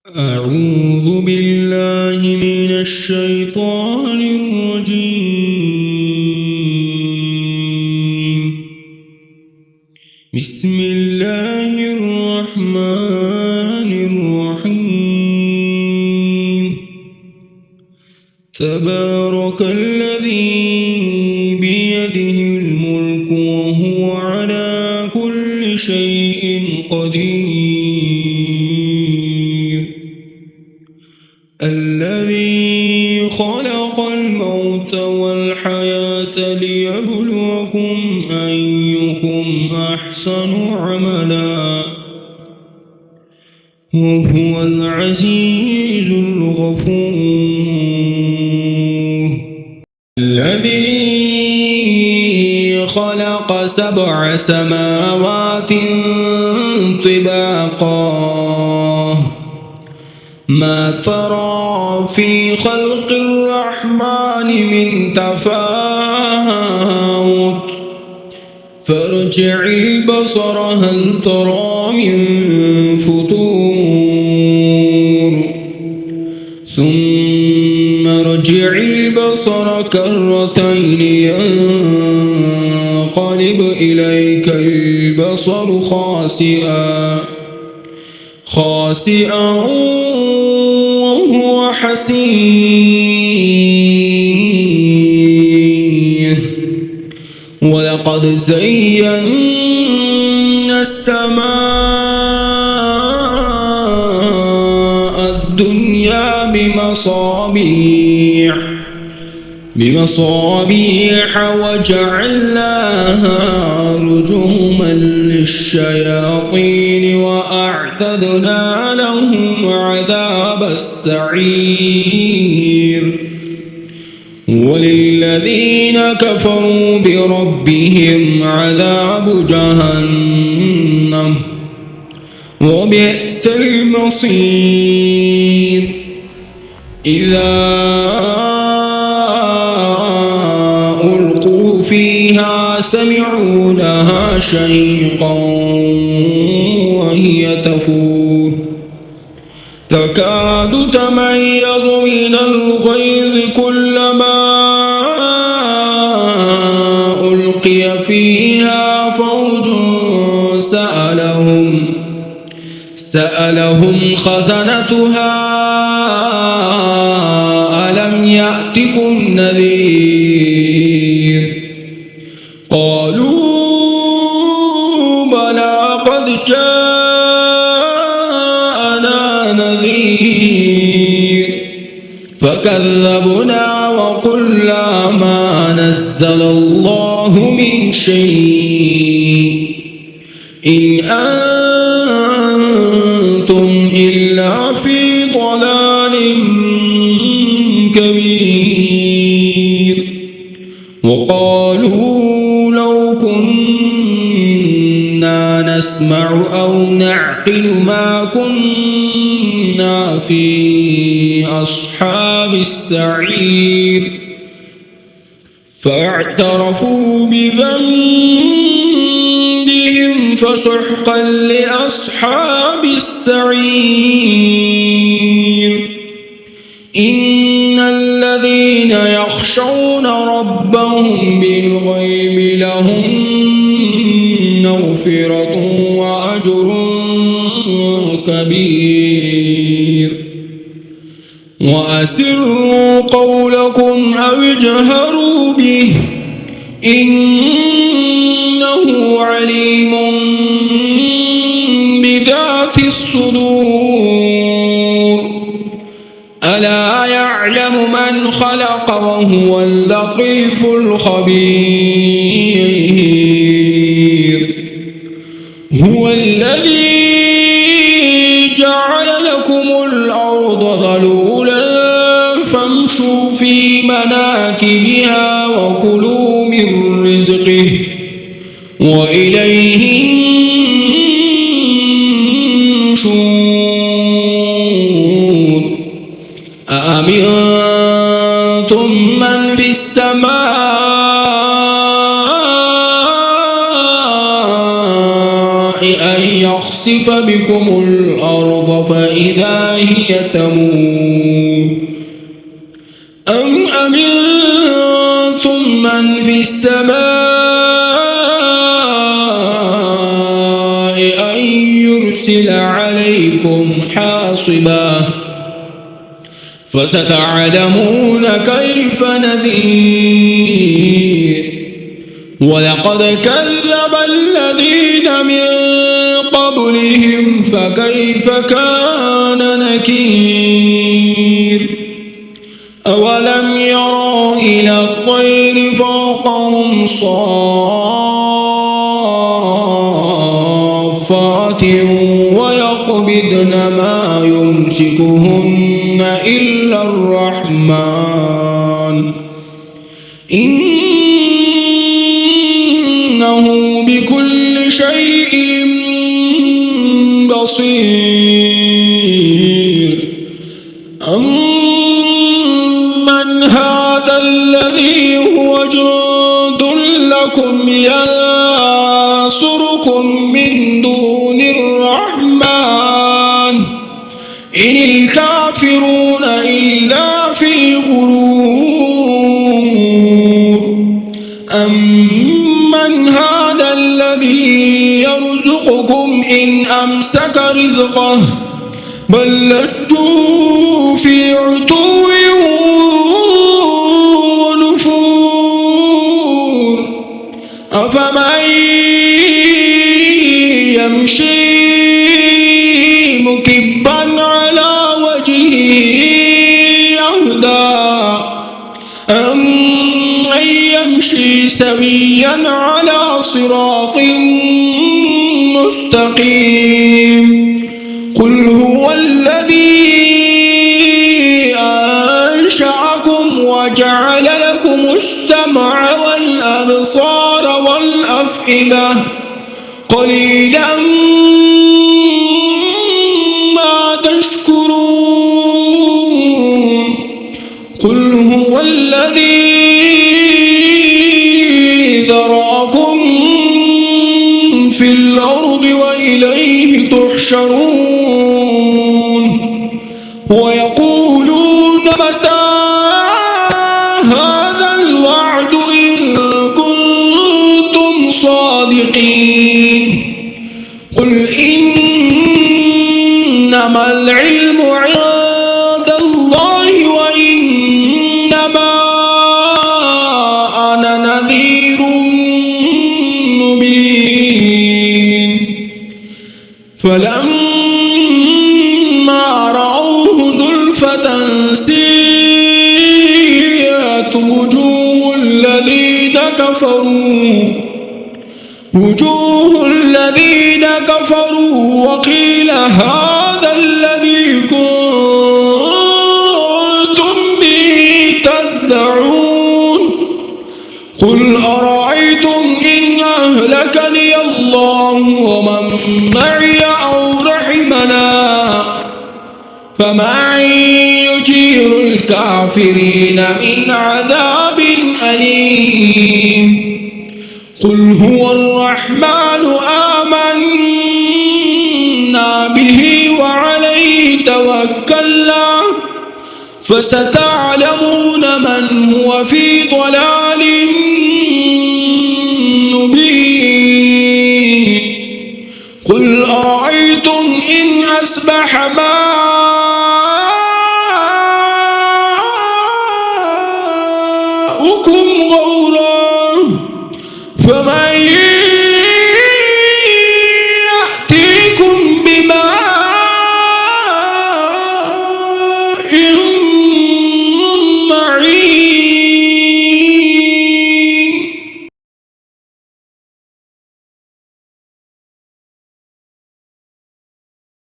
أعوذ بالله من الشيطان الرجيم. بسم الله الرحمن الرحيم. تبارك الذي بيده الملك وهو على كل شيء قدير. الذي خلق الموت والحياة ليبلوكم أيكم أحسن عملا وهو العزيز الغفور. الذي خلق 7 سماوات طباقا ما ترى في خلق الرحمن من تفاوت فارجع البصر هل ترى من فطور ثم ارجع البصر كرتين ينقلب إليك البصر خاسئا وهو حسير. ولقد زينا السماء الدنيا بمصابيح وجعلناها رجوما للشياطين وأعتدنا لهم عذاب السعير. وللذين كفروا بربهم عذاب جهنم وبئس المصير. إذا ألقوا فيها سمعوا لها شهيقا وهي تفور تكاد تميز من الغيظ كلما ألقي فيها فوج سألهم خزنتها ألم يأتكم نذير قالوا بلى قد جاءنا نذير فكذبنا وقلنا ما نزل الله من شيء إن أنتم إلا في ضلال كبير. وقالوا لو كنا نسمع أو نعقل ما كنا في أصحاب السعير فاعترفوا بذنبهم فسحقا لأصحاب السعير. إن الذين يخشون ربهم بالغيب لهم مغفرة وأجر كبير. وأسروا قولكم أو اجهروا به إنه عليم بذات الصدور. ألا يعلم من خلق وهو اللطيف الخبير. هو الذي جعل لكم الأرض ذلولا فامشوا في مناكبها وكلوا من رزقه وإليه النشور. أأمنتم من في السماء أن يخسف بكم الأرض فإذا هي تمور أم أمنتم من في السماء أن يرسل عليكم حاصبا فستعلمون كيف نذير ولقد كذب الذين من قبلهم فكيف كان نكير أولم يروا إلى الطير فوقهم صافات ويقبضن ما يمسكهن إلا الرحمن إنه بكل شيء بصير أمن هذا الذي هو جند لكم ينصركم من دون الرحمن إن الكافرون إلا في غرور أمن هذا الذي يرزقكم إن أمسك رزقه بل لجوا في عتو ونفور أفمن يمشي مكبا على وجهه يهدى أمن يمشي سويا على صراط مستقيم قل هو الذي أنشأكم وجعل لكم السمع والأبصار والأفئدة قليلا ما تشكرون قل هو الذي ذرأكم في الأرض وإليه تحشرون ويقولون متى هذا الوعد إن كنتم صادقين قل إنما العلم عند الله وإنما أنا نذير مبين فلما رأوه زلفة سيئت وجوه الذين كفروا وقيل هذا الذي كنتم به تدعون قل أرأيتم إن أهلكني الله ومن معي أو رحمنا فمن يجير الكافرين من عذاب أليم قل هو الرحمن آمنا به وعليه توكلنا فستعلمون من هو في ضلال مبين قل أرأيتم إن أصبح ماؤكم غورا فمن